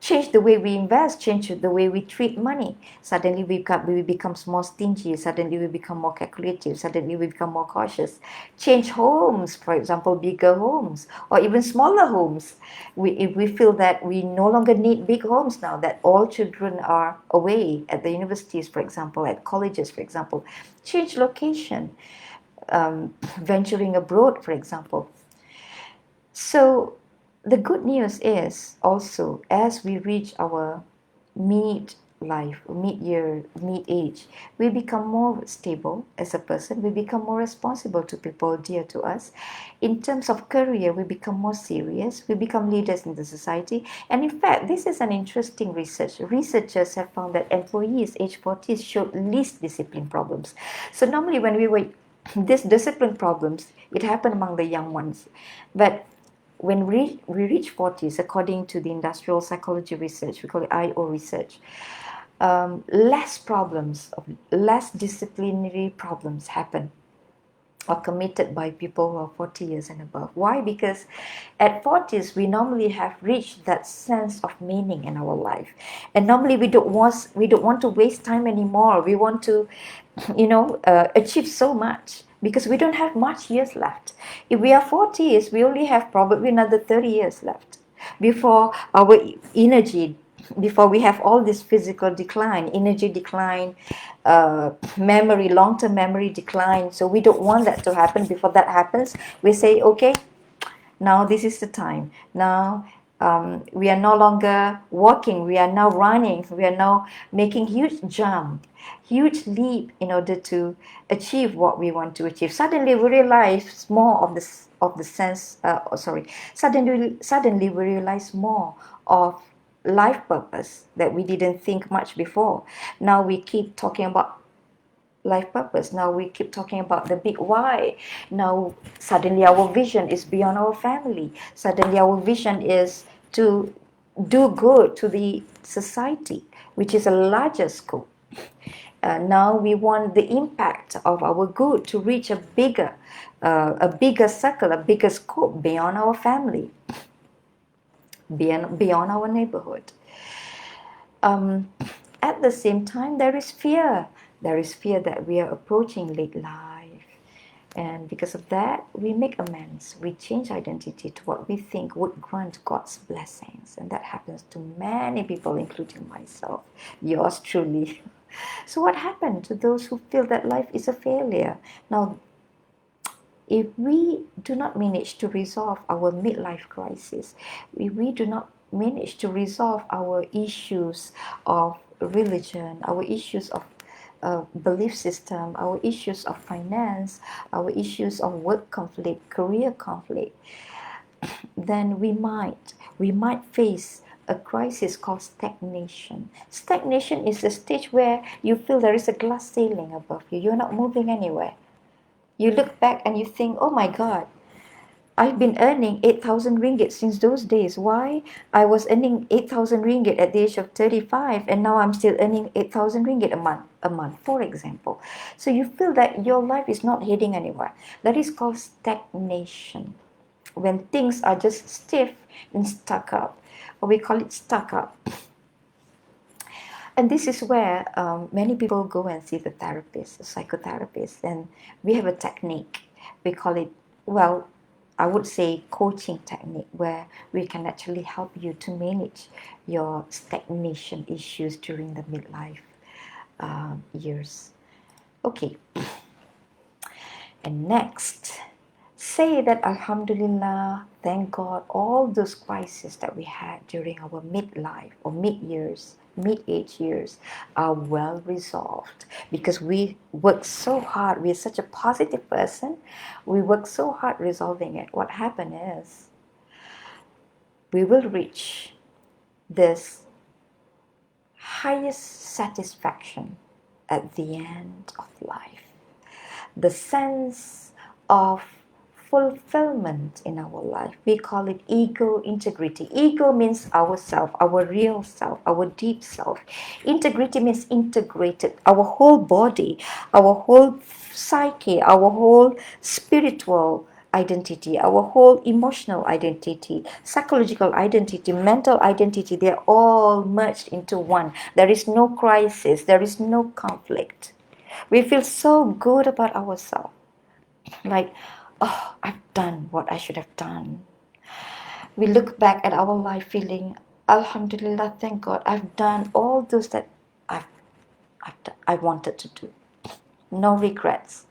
Change the way we invest, change the way we treat money. Suddenly we become more stingy, suddenly we become more calculative, suddenly we become more cautious. Change homes, for example, bigger homes, or even smaller homes. If we feel that we no longer need big homes now, that all children are away at the universities, for example, at colleges, for example. Change location, venturing abroad, for example. So the good news is also, as we reach our mid-life, mid-age, we become more stable as a person, we become more responsible to people dear to us. In terms of career, we become more serious, we become leaders in the society. And in fact, this is an interesting research. Researchers have found that employees aged 40 showed least discipline problems. So normally when we were these discipline problems, it happened among the young ones. But when we reach 40s, according to the industrial psychology research, we call it IO research, less disciplinary problems happen or committed by people who are 40 years and above. Why? Because at 40s, we normally have reached that sense of meaning in our life. And normally we don't want to waste time anymore. We want to, achieve so much, because we don't have much years left. If we are 40s, we only have probably another 30 years left before our energy, before we have all this physical decline, energy decline, long-term memory decline. So we don't want that to happen. Before that happens, we say, okay, Now this is the time. Now we are no longer walking, we are now running, we are now making huge jump, huge leap in order to achieve what we want to achieve. Suddenly we realize more of the sense, suddenly we realize more of life purpose that we didn't think much before. Now we keep talking about life purpose. Now we keep talking about the big why. Now suddenly our vision is beyond our family. Suddenly our vision is to do good to the society, which is a larger scope. Now we want the impact of our good to reach a bigger circle, a bigger scope beyond our family, beyond our neighborhood. Um, at the same time, there is fear. There is fear that we are approaching late life. And because of that, we make amends. We change identity to what we think would grant God's blessings. And that happens to many people, including myself, yours truly. So, what happened to those who feel that life is a failure? Now, if we do not manage to resolve our midlife crisis, if we do not manage to resolve our issues of religion, our issues of belief system, our issues of finance, our issues of work conflict, career conflict, then we might face a crisis called stagnation. Stagnation is a stage where you feel there is a glass ceiling above you. You're not moving anywhere. You look back and you think, oh my God, I've been earning 8,000 ringgit since those days. Why? I was earning 8,000 ringgit at the age of 35 and now I'm still earning 8,000 ringgit a month, for example. So you feel that your life is not heading anywhere. That is called stagnation. When things are just stiff and stuck up, or we call it stuck up. And this is where many people go and see the therapist, the psychotherapist, and we have a technique. We call it, well, I would say coaching technique, where we can actually help you to manage your stagnation issues during the midlife years. Okay, and next, say that Alhamdulillah, thank God, all those crises that we had during our midlife or mid-years, mid-age years are well resolved because we worked so hard. We're such a positive person. We worked so hard resolving it. What happened is we will reach this highest satisfaction at the end of life. The sense of fulfillment in our life. We call it ego integrity. Ego means ourself, our real self, our deep self. Integrity means integrated, our whole body, our whole psyche, our whole spiritual identity, our whole emotional identity, psychological identity, mental identity, they're all merged into one. There is no crisis, there is no conflict. We feel so good about ourselves. Like, oh, I've done what I should have done. We look back at our life feeling, Alhamdulillah, thank God, I've done all those that I've, I wanted to do. No regrets.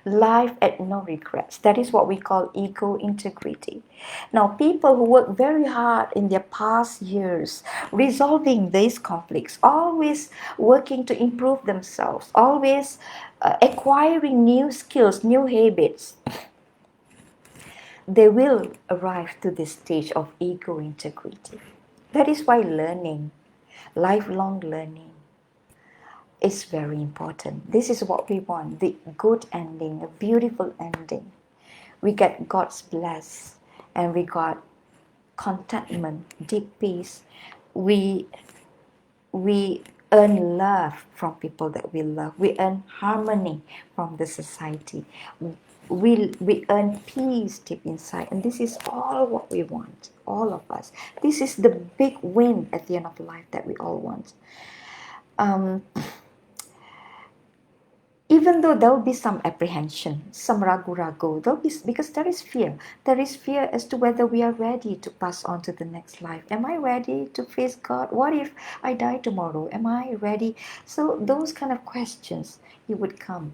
Life at no regrets. That is what we call ego integrity. Now, people who work very hard in their past years, resolving these conflicts, always working to improve themselves, always acquiring new skills, new habits, they will arrive to this stage of ego integrity. That is why learning, lifelong learning, is very important. This is what we want, the good ending, a beautiful ending. We get God's bless and we got contentment, deep peace. We earn love from people that we love. We earn harmony from the society. We earn peace deep inside. And this is all what we want, all of us. This is the big win at the end of life that we all want. Even though there will be some apprehension, some ragu-ragu, because there is fear. There is fear as to whether we are ready to pass on to the next life. Am I ready to face God? What if I die tomorrow? Am I ready? So those kind of questions, it would come.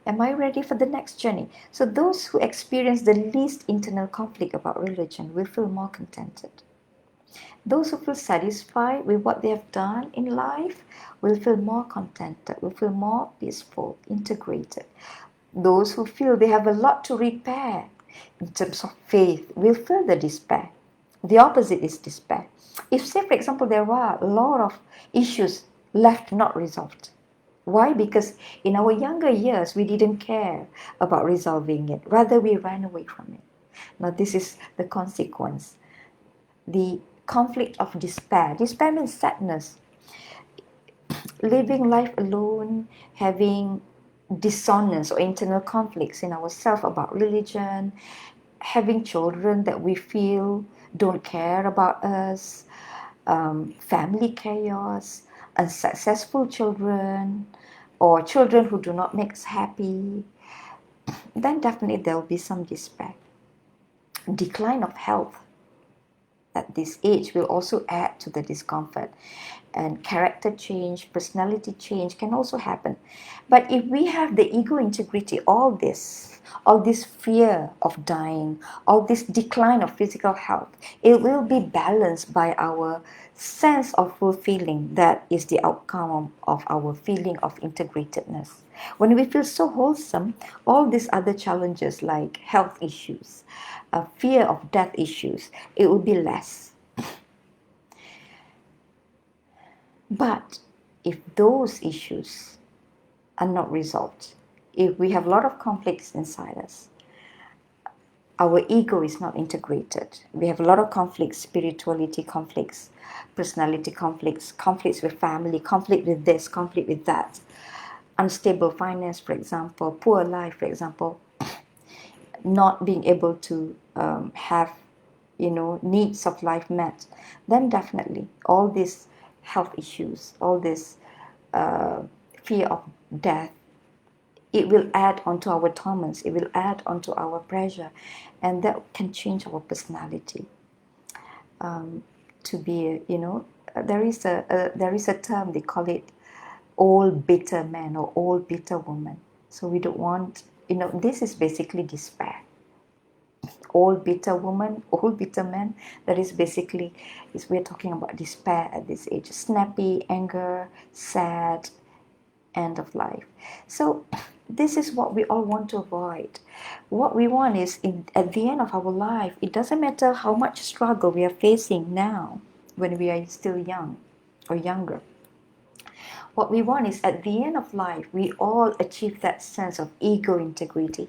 Am I ready for the next journey? So those who experience the least internal conflict about religion will feel more contented. Those who feel satisfied with what they have done in life will feel more contented, will feel more peaceful, integrated. Those who feel they have a lot to repair in terms of faith will feel the despair. The opposite is despair. If, say, for example, there are a lot of issues left not resolved. Why? Because in our younger years, we didn't care about resolving it. Rather, we ran away from it. Now, this is the consequence. The conflict of despair. Despair means sadness. Living life alone, having dissonance or internal conflicts in ourselves about religion, having children that we feel don't care about us, family chaos, unsuccessful children, or children who do not make us happy, then definitely there will be some despair. Decline of health at this age will also add to the discomfort, and character change, personality change can also happen. But if we have the ego integrity, all this fear of dying, all this decline of physical health, it will be balanced by our sense of fulfilling. That is the outcome of our feeling of integratedness. When we feel so wholesome, all these other challenges like health issues, fear of death issues, it will be less. But if those issues are not resolved, if we have a lot of conflicts inside us, our ego is not integrated. We have a lot of conflicts, spirituality conflicts, personality conflicts, conflicts with family, conflict with this, conflict with that, unstable finance, for example, poor life, for example, not being able to have needs of life met, then definitely all these health issues, all this fear of death, it will add onto our torments, it will add onto our pressure, and that can change our personality. To be, there is a term, they call it old bitter man or old bitter woman. So we don't want, this is basically despair. Old bitter woman, old bitter man, that is basically, we're talking about despair at this age. Snappy, anger, sad, end of life. So this is what we all want to avoid. What we want is, at the end of our life, it doesn't matter how much struggle we are facing now when we are still young or younger. What we want is, at the end of life, we all achieve that sense of ego integrity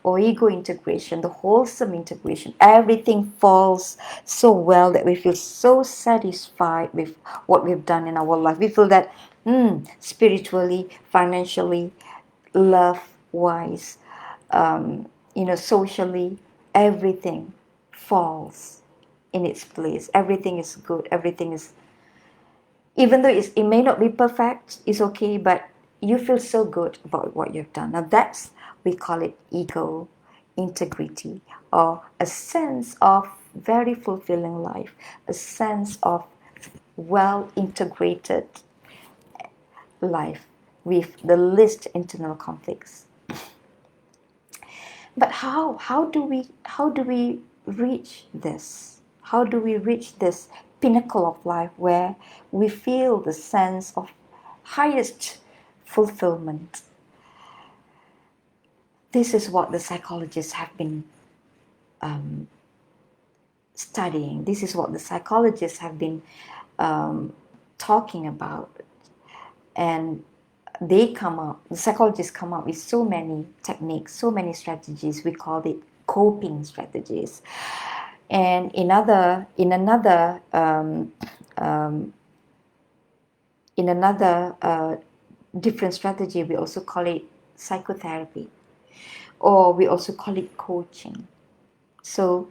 or ego integration, the wholesome integration. Everything falls so well that we feel so satisfied with what we've done in our life. We feel that spiritually, financially, love-wise, socially, everything falls in its place. Everything is good. Everything is, even though it may not be perfect, it's okay, but you feel so good about what you've done. Now that's, we call it ego integrity, or a sense of very fulfilling life, a sense of well integrated life with the least internal conflicts. But how do we reach this? How do we reach this pinnacle of life where we feel the sense of highest fulfillment? This is what the psychologists have been studying. This is what the psychologists have been talking about. And the psychologists come up with so many techniques, so many strategies. We call it coping strategies. And in another different strategy, we also call it psychotherapy, or we also call it coaching. So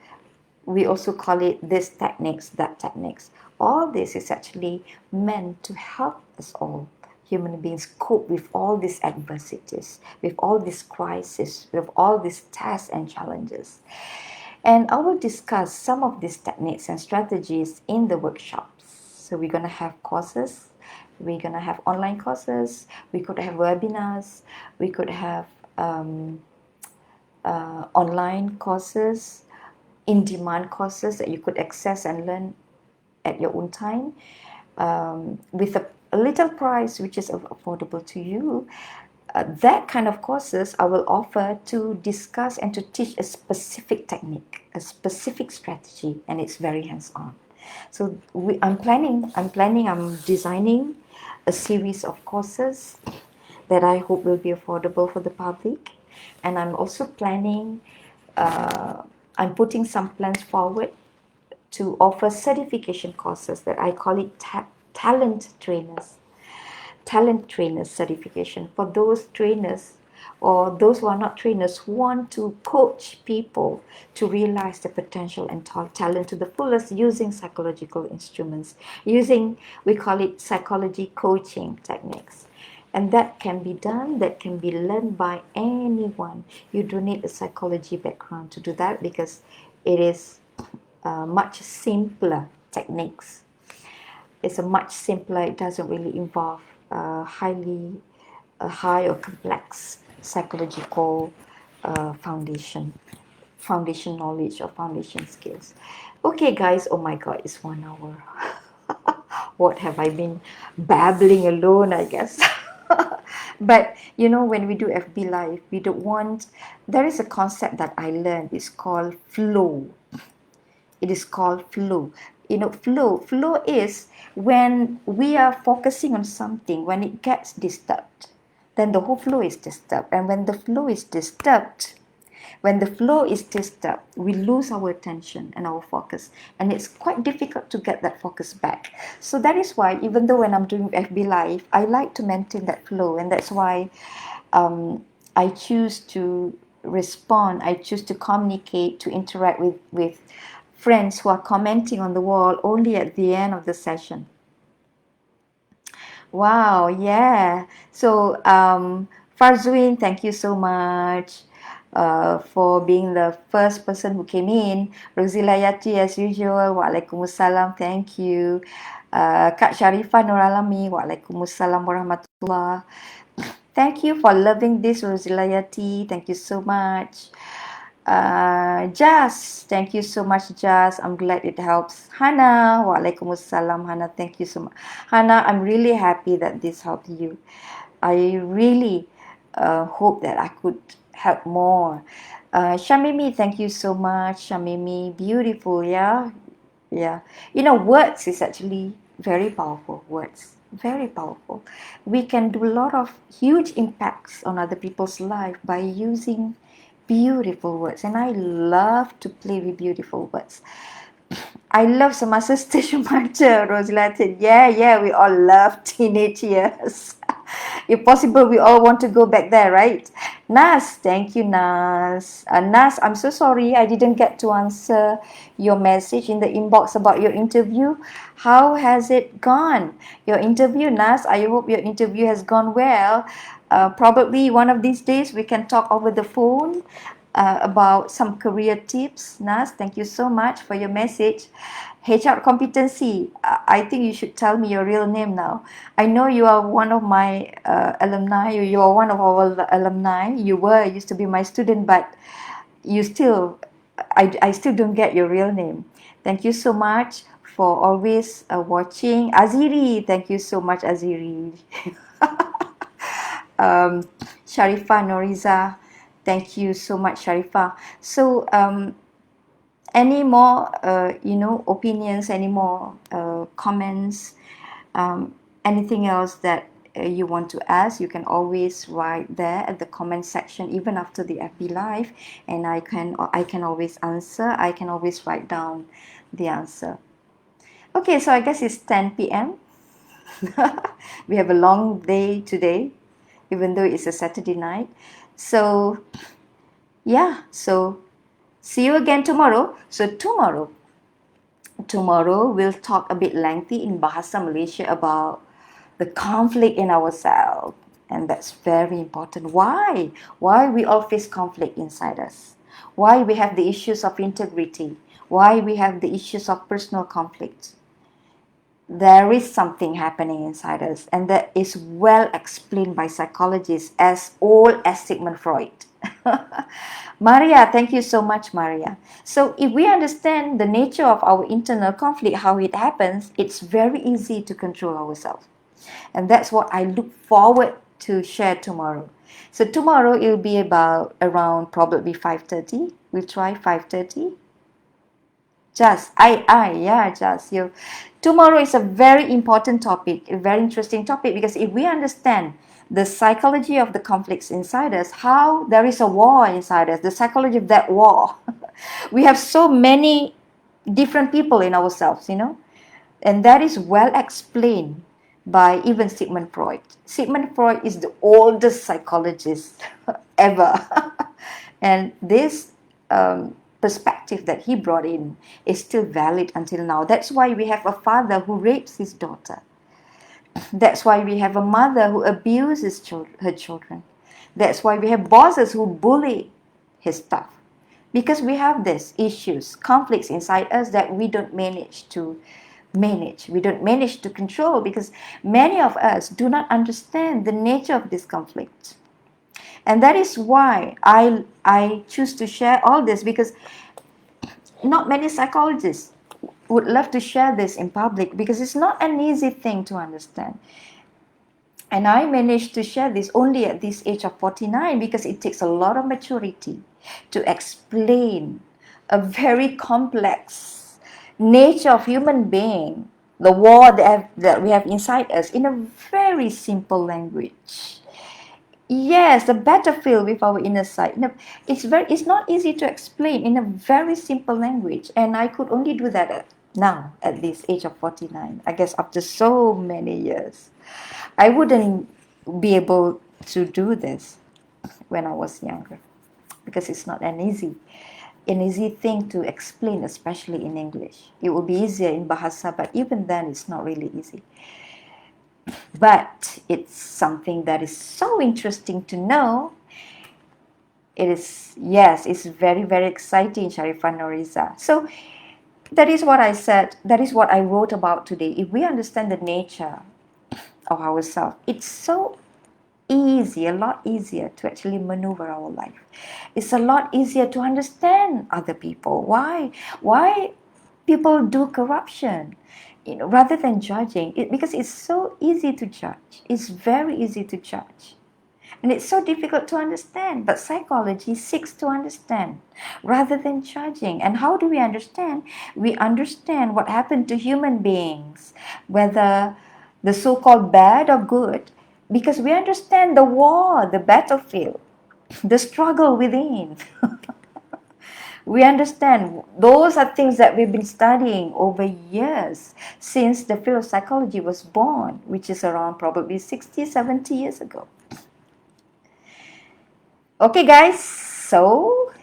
we also call it this techniques, that techniques. All this is actually meant to help us all, human beings, cope with all these adversities, with all these crises, with all these tests and challenges. And I will discuss some of these techniques and strategies in the workshops. So we're going to have courses, we're going to have online courses, we could have webinars, we could have um, online courses, in-demand courses that you could access and learn at your own time, with a little price which is affordable to you. That kind of courses I will offer to discuss and to teach a specific technique, a specific strategy, and it's very hands-on. So I'm designing a series of courses that I hope will be affordable for the public. And I'm also planning, I'm putting some plans forward to offer certification courses that I call it talent trainers certification, for those trainers or those who are not trainers who want to coach people to realize their potential and talent to the fullest using psychological instruments, using, we call it psychology coaching techniques. And that can be done, that can be learned by anyone. You don't need a psychology background to do that, because it is much simpler techniques. It's a much simpler, it doesn't really involve high or complex psychological foundation knowledge or foundation skills. Okay, guys, oh my God, it's 1 hour. What have I been babbling alone, I guess. But you know, when we do FB Live, we don't want, there is a concept that I learned, it's called flow. It is called flow. You know, flow is when we are focusing on something, when it gets disturbed, then the whole flow is disturbed. And when the flow is disturbed, we lose our attention and our focus, and it's quite difficult to get that focus back. So that is why, even though when I'm doing FB Live, I like to maintain that flow, and that's why I choose to respond, I choose to communicate, to interact with friends who are commenting on the wall only at the end of the session. Wow, yeah. So, Farzuin, thank you so much for being the first person who came in. Rozilayati, as usual, Waalaikumsalam, thank you. Kak Sharifah Nuralami, Waalaikumsalam warahmatullah. Thank you for loving this, Rozilayati. Thank you so much. Jas, thank you so much, Jas. I'm glad it helps. Hana, Waalaikumsalam, Hana, thank you so much. Hana, I'm really happy that this helped you. I really hope that I could help more. Shamimi, thank you so much. Shamimi, beautiful, yeah? Yeah. You know, words is actually very powerful. Words, very powerful. We can do a lot of huge impacts on other people's life by using beautiful words, and I love to play with beautiful words. I love Semasa Station Marcha, Rosila said. Yeah, we all love teenage years. If possible, we all want to go back there, right? Nas, thank you, Nas. Nas, I'm so sorry I didn't get to answer your message in the inbox about your interview. How has it gone? Your interview, Nas, I hope your interview has gone well. Probably one of these days we can talk over the phone about some career tips. Nas, thank you so much for your message. HR competency, I think you should tell me your real name now. I know you are one of my alumni, you are one of our alumni. You used to be my student, but you still, I still don't get your real name. Thank you so much for always watching. Aziri, thank you so much, Aziri. Sharifah Noriza, thank you so much, Sharifah. So, any more, opinions, any more comments, anything else that you want to ask, you can always write there at the comment section, even after the FB Live, and I can always answer. I can always write down the answer. Okay, so I guess it's 10 p.m. We have a long day today, even though it's a Saturday night. So, yeah, so see you again tomorrow. So tomorrow we'll talk a bit lengthy in Bahasa Malaysia about the conflict in ourselves. And that's very important. Why we all face conflict inside us? Why we have the issues of integrity? Why we have the issues of personal conflict? there is something happening inside us, and that is well explained by psychologists as old as Sigmund Freud. Maria, thank you so much, Maria. So, if we understand the nature of our internal conflict, how it happens, it's very easy to control ourselves. And that's what I look forward to share tomorrow. So tomorrow it will be about around probably 5:30. We'll try 5:30. Just you. Tomorrow is a very important topic, a very interesting topic, because if we understand the psychology of the conflicts inside us, how there is a war inside us, the psychology of that war. We have so many different people in ourselves, and that is well explained by even Sigmund Freud. Sigmund Freud is the oldest psychologist ever. And this perspective that he brought in is still valid until now. That's why we have a father who rapes his daughter. That's why we have a mother who abuses her children. That's why we have bosses who bully his staff. Because we have these issues, conflicts inside us that we don't manage to manage. We don't manage to control because many of us do not understand the nature of this conflict. And that is why I choose to share all this, because not many psychologists would love to share this in public, because it's not an easy thing to understand. And I managed to share this only at this age of 49, because it takes a lot of maturity to explain a very complex nature of human being, the war that we have inside us, in a very simple language. Yes, the battlefield with our inner side. It's not easy to explain in a very simple language, and I could only do that now at this age of 49. I guess after so many years, I wouldn't be able to do this when I was younger, because it's not an easy thing to explain, especially in English. It will be easier in Bahasa, but even then, it's not really easy. But it's something that is so interesting to know. It is, yes, it's very, very exciting, Sharifah Noriza. So that is what I said. That is what I wrote about today. If we understand the nature of ourselves, it's so easy, a lot easier to actually maneuver our life. It's a lot easier to understand other people. Why people do corruption? Rather than judging it, because it's so easy to judge. It's very easy to judge. And it's so difficult to understand. But psychology seeks to understand rather than judging. And how do we understand? We understand what happened to human beings, whether the so-called bad or good, because we understand the war, the battlefield, the struggle within. We understand those are things that we've been studying over years, since the field of psychology was born, which is around probably 60, 70 years ago. Okay, guys, so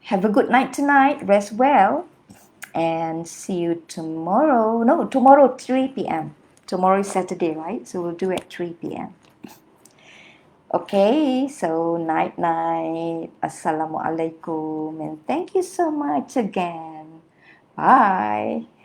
have a good night tonight, rest well, and see you tomorrow. No, tomorrow 3 p.m. Tomorrow is Saturday, right? So we'll do at 3 p.m. Okay, so night. Assalamualaikum, and thank you so much again. Bye.